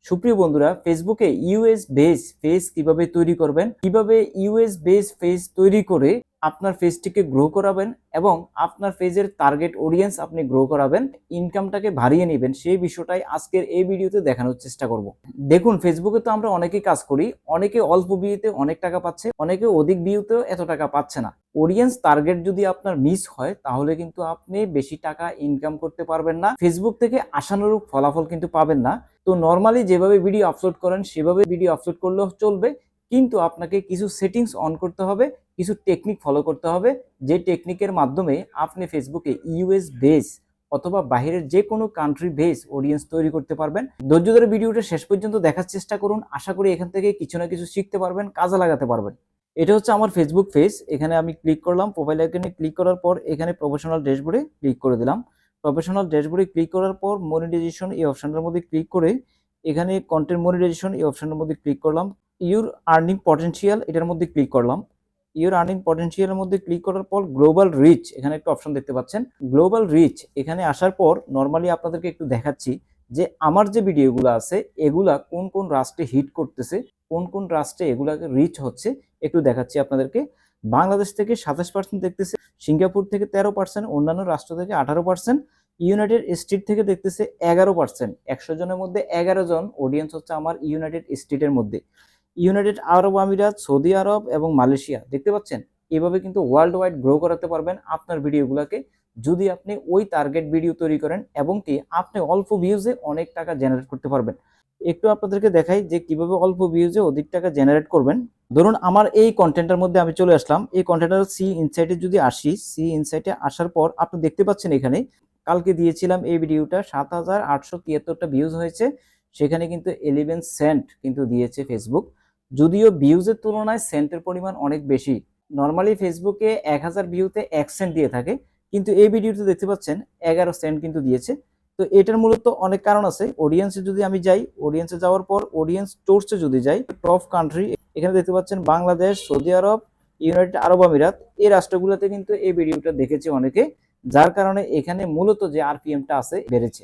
সুপ্রিয় বন্ধুরা, ফেসবুকে ইউএস বেস পেজ কিভাবে তৈরি করবেন, কিভাবে ইউএস বেস পেজ তৈরি করে আপনার পেজটিকে গ্রো করাবেন এবং আপনার পেজের টার্গেট অডিয়েন্স আপনি গ্রো করাবেন, ইনকামটাকে বাড়িয়ে নেবেন, সেই বিষয়টাই আজকের এই ভিডিওতে দেখানোর চেষ্টা করব। দেখুন, ফেসবুকে তো আমরা অনেকেই কাজ করি, অনেকে অল্প ভিউতে অনেক টাকা পাচ্ছে, অনেকে অধিক ভিউতেও এত টাকা পাচ্ছে না। অডিয়েন্স টার্গেট যদি আপনার মিস হয় তাহলে কিন্তু আপনি বেশি টাকা ইনকাম করতে পারবেন না, ফেসবুক থেকে আশানুরূপ ফলাফল কিন্তু পাবেন না। তো নরমালি যেভাবে ভিডিও আপলোড করেন সেভাবে ভিডিও আপলোড করলেও চলবে, কিন্তু আপনাকে কিছু সেটিংস অন করতে হবে, কিছু টেকনিক ফলো করতে হবে, যে টেকনিকের মাধ্যমে আপনি ফেসবুকে ইউএস বেস অথবা বাইরের যে কোনো কান্ট্রি বেস অডিয়েন্স তৈরি করতে পারবেন। ধৈর্য ধরে ভিডিওটা শেষ পর্যন্ত দেখার চেষ্টা করুন, আশা করি এখান থেকে কিছু না কিছু শিখতে পারবেন, কাজে লাগাতে পারবেন। এটা হচ্ছে আমার ফেসবুক পেজ। এখানে আমি ক্লিক করলাম, প্রোফাইল আইকনে ক্লিক করার পর এখানে প্রফেশনাল ড্যাশবোর্ডে ক্লিক করে দিলাম। প্রফেশনাল ড্যাশবোর্ডে ক্লিক করার পর মনিটাইজেশন এই অপশনটার মধ্যে ক্লিক করে এখানে কন্টেন্ট মনিটাইজেশন এই অপশনের মধ্যে ক্লিক করলাম। ইউর আর্নিং পটেনশিয়াল এটার মধ্যে ক্লিক করলাম। ইউর আর্নিং পটেনশিয়ালের মধ্যে ক্লিক করার পর গ্লোবাল রিচ এখানে একটা অপশন দেখতে পাচ্ছেন। গ্লোবাল রিচ এখানে আসার পর নর্মালি আপনাদেরকে একটু দেখাচ্ছি যে আমার যে ভিডিওগুলো আছে এগুলা কোন কোন রাষ্ট্রে হিট করতেছে, কোন কোন রাষ্ট্রে এগুলাকে রিচ হচ্ছে, একটু দেখাচ্ছি আপনাদেরকে। বাংলাদেশ থেকে 27% দেখতেছে, সিঙ্গাপুর থেকে 13%, অন্যান্য রাষ্ট্র থেকে 18%, ইউনাইটেড স্টেট থেকে দেখতেছে 11%। 100 জনের মধ্যে 11 জন অডিয়েন্স হচ্ছে আমার ইউনাইটেড স্টেটের মধ্যে। ইউনাইটেড আরব আমিরাত, সৌদি আরব এবং মালয়েশিয়া দেখতে পাচ্ছেন। এভাবে কিন্তু ওয়ার্ল্ড ওয়াইড গ্রো করাতে পারবেন আপনার ভিডিওগুলোকে, যদি আপনি ওই টার্গেট ভিডিও তৈরি করেন এবং কি আপনি অল্প ভিউজে অনেক টাকা জেনারেট করতে পারবেন। একটু আপনাদেরকে দেখাই যে কিভাবে অল্প ভিউজে অধিক টাকা জেনারেট করবেন। ধরুন আমার এই কন্টেন্টের মধ্যে আমি চলে আসলাম, এই কন্টেন্টের সি ইনসাইটে যদি আসি, সি ইনসাইটে আসার পর আপনি দেখতে পাচ্ছেন এখানে কালকে দিয়েছিলাম এই ভিডিওটা 7,873টা ভিউজ হয়েছে, সেখানে কিন্তু 11 সেন্ট কিন্তু দিয়েছে ফেসবুক। যদিও ভিউজের তুলনায় সেন্টের পরিমাণ অনেক বেশি। নর্মালি ফেসবুকে 1000 ভিউতে 1 সেন্ট দিয়ে থাকে, কিন্তু এই ভিডিওতে দেখতে পাচ্ছেন 11 সেন্ট কিন্তু দিয়েছে। তো এটার মূলত অনেক কারণ আছে। অডিয়েন্সে যদি আমি যাই, অডিয়েন্সে যাওয়ার পর অডিয়েন্স সোর্সে যদি যাই, টপ কান্ট্রি এখানে দেখতে পাচ্ছেন বাংলাদেশ, সৌদি আরব, ইউনাইটেড আরব আমিরাত, এই রাষ্ট্রগুলোতে কিন্তু এই ভিডিওটা দেখেছে অনেকে, যার কারণে এখানে মূলত যে আরপিএমটা আছে বেড়েছে।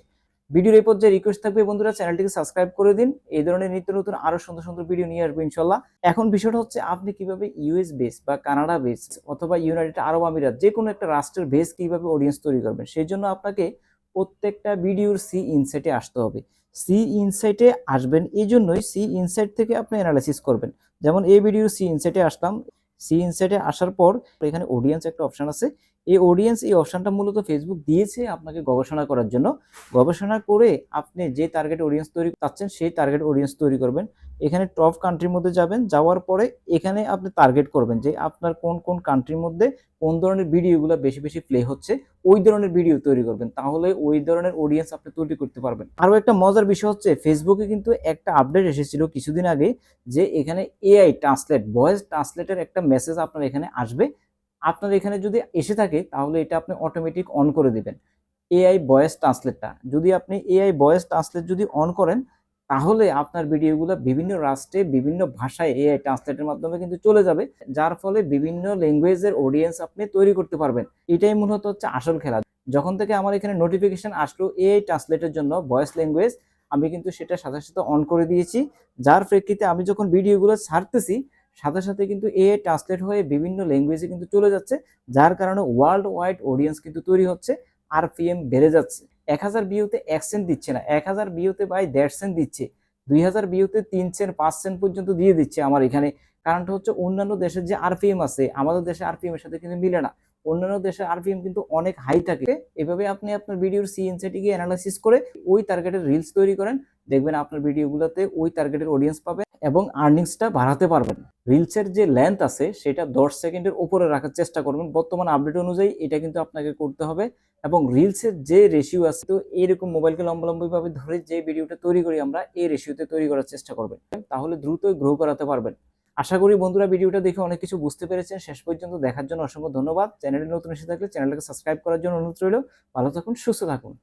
ভিডিওর এই পর্যায়ে রিকোয়েস্ট থাকবে বন্ধুরা, চ্যানেলটিকে সাবস্ক্রাইব করে দিন, এই ধরনের নিত্য নতুন আরো সুন্দর সুন্দর ভিডিও নিয়ে আসবো ইনশাল্লাহ। এখন বিষয়টা হচ্ছে আপনি কিভাবে ইউএস বেস বা কানাডা বেস অথবা ইউনাইটেড আরব আমিরাত যে কোনো একটা রাষ্ট্রের বেস কিভাবে অডিয়েন্স তৈরি করবেন, সেই জন্য আপনাকে প্রত্যেকটা ভিডিওর সি ইনসাইটে আসতে হবে। সি ইনসাইটে আসবেন এই জন্যই, সি ইনসাইট থেকে আপনি অ্যানালাইসিস করবেন। যেমন এই ভিডিওর সি ইনসাইটে আসলাম, সি ইনসাইটে আসার পর এখানে অডিয়েন্স একটা অপশন আছে। এই অডিয়েন্স এই অপশনটা মূলত ফেসবুক দিয়েছে আপনাকে গবেষণা করার জন্য। গবেষণা করে আপনি যে টার্গেট অডিয়েন্স তৈরি চাচ্ছেন সেই টার্গেট অডিয়েন্স তৈরি করবেন। এখানে টপ কান্ট্রির মধ্যে যাবেন, যাওয়ার পরে এখানে আপনি টার্গেট করবেন যে আপনার কোন কোন কান্ট্রির মধ্যে কোন ধরনের ভিডিওগুলো বেশি বেশি প্লে হচ্ছে, ওই ধরনের ভিডিও তৈরি করবেন, তাহলে ওই ধরনের অডিয়েন্স আপনি তৈরি করতে পারবেন। আরও একটা মজার বিষয় হচ্ছে ফেসবুকে কিন্তু একটা আপডেট এসেছিল কিছুদিন আগে, যে এখানে এআই ট্রান্সলেট, ভয়েস ট্রান্সলেটের একটা মেসেজ আপনার এখানে আসবে। আপনার এখানে যদি এসে থাকে তাহলে এটা আপনি অটোমেটিক অন করে দিবেন। এআই ভয়েস ট্রান্সলেটটা যদি আপনি এআই ভয়েস ট্রান্সলেট যদি অন করেন, তাহলে আপনার ভিডিওগুলো বিভিন্ন রাষ্ট্রে বিভিন্ন ভাষায় এআই ট্রান্সলেটের মাধ্যমে কিন্তু চলে যাবে, যার ফলে বিভিন্ন ল্যাঙ্গুয়েজের অডিয়েন্স আপনি তৈরি করতে পারবেন। এটাই মূলত হচ্ছে আসল খেলা। যখন থেকে আমার এখানে নোটিফিকেশন আসলো এআই ট্রান্সলেটের জন্য ভয়েস ল্যাঙ্গুয়েজ, আমি কিন্তু সেটা সাথে সাথে অন করে দিয়েছি, যার প্রেক্ষিতে আমি যখন ভিডিওগুলো ছাড়তেছি সাথে সাথে কিন্তু এআই ট্রান্সলেট হয়ে বিভিন্ন ল্যাঙ্গুয়েজে কিন্তু চলে যাচ্ছে, যার কারণে ওয়ার্ল্ড ওয়াইড অডিয়েন্স কিন্তু তৈরি হচ্ছে, আরপিএম বেড়ে যাচ্ছে। 1000 ভিউতে 1 সেন্ট দিচ্ছে না, 1000 ভিউতে ভাই 1.5 সেন্ট দিচ্ছে, 2000 ভিউতে 3 সেন্ট 5 সেন্ট পর্যন্ত দিয়ে দিচ্ছে আমার এখানে। কারণটা হচ্ছে অন্যান্য দেশের যে আরপিএম আছে আমাদের দেশে আরপিএম এর সাথে কিন্তু মিলে না, অন্যান্য দেশের আরপিএম কিন্তু অনেক হাই থাকে। এভাবে আপনি আপনার ভিডিওর সি ইনসাইটে গিয়ে অ্যানালাইসিস করে ওই টার্গেটের রিলস তৈরি করেন, দেখবেন আপনার ভিডিওগুলোতে ওই টার্গেটের অডিয়েন্স পাবে এবং আর্নিংসটা বাড়াতে পারবেন। রিলসের যে লেন্থ আছে সেটা 10 সেকেন্ডের উপরে রাখার চেষ্টা করবেন, বর্তমান আপডেট অনুযায়ী এটা কিন্তু আপনাকে করতে হবে। এবং রিলসের যে রেশিও আছে, তো এইরকম মোবাইলকে লম্বালম্বিভাবে ধরে যে ভিডিওটা তৈরি করি আমরা এই রেশিওতে তৈরি করার চেষ্টা করবেন, তাহলে দ্রুতই গ্রো করাতে পারবেন। আশা করি বন্ধুরা ভিডিওটা দেখে অনেক কিছু বুঝতে পেরেছেন। শেষ পর্যন্ত দেখার জন্য অসংখ্য ধন্যবাদ। চ্যানেলে নতুন এসে থাকলে চ্যানেলটাকে সাবস্ক্রাইব করার জন্য অনুরোধ রইল। ভালো থাকুন, সুস্থ থাকুন।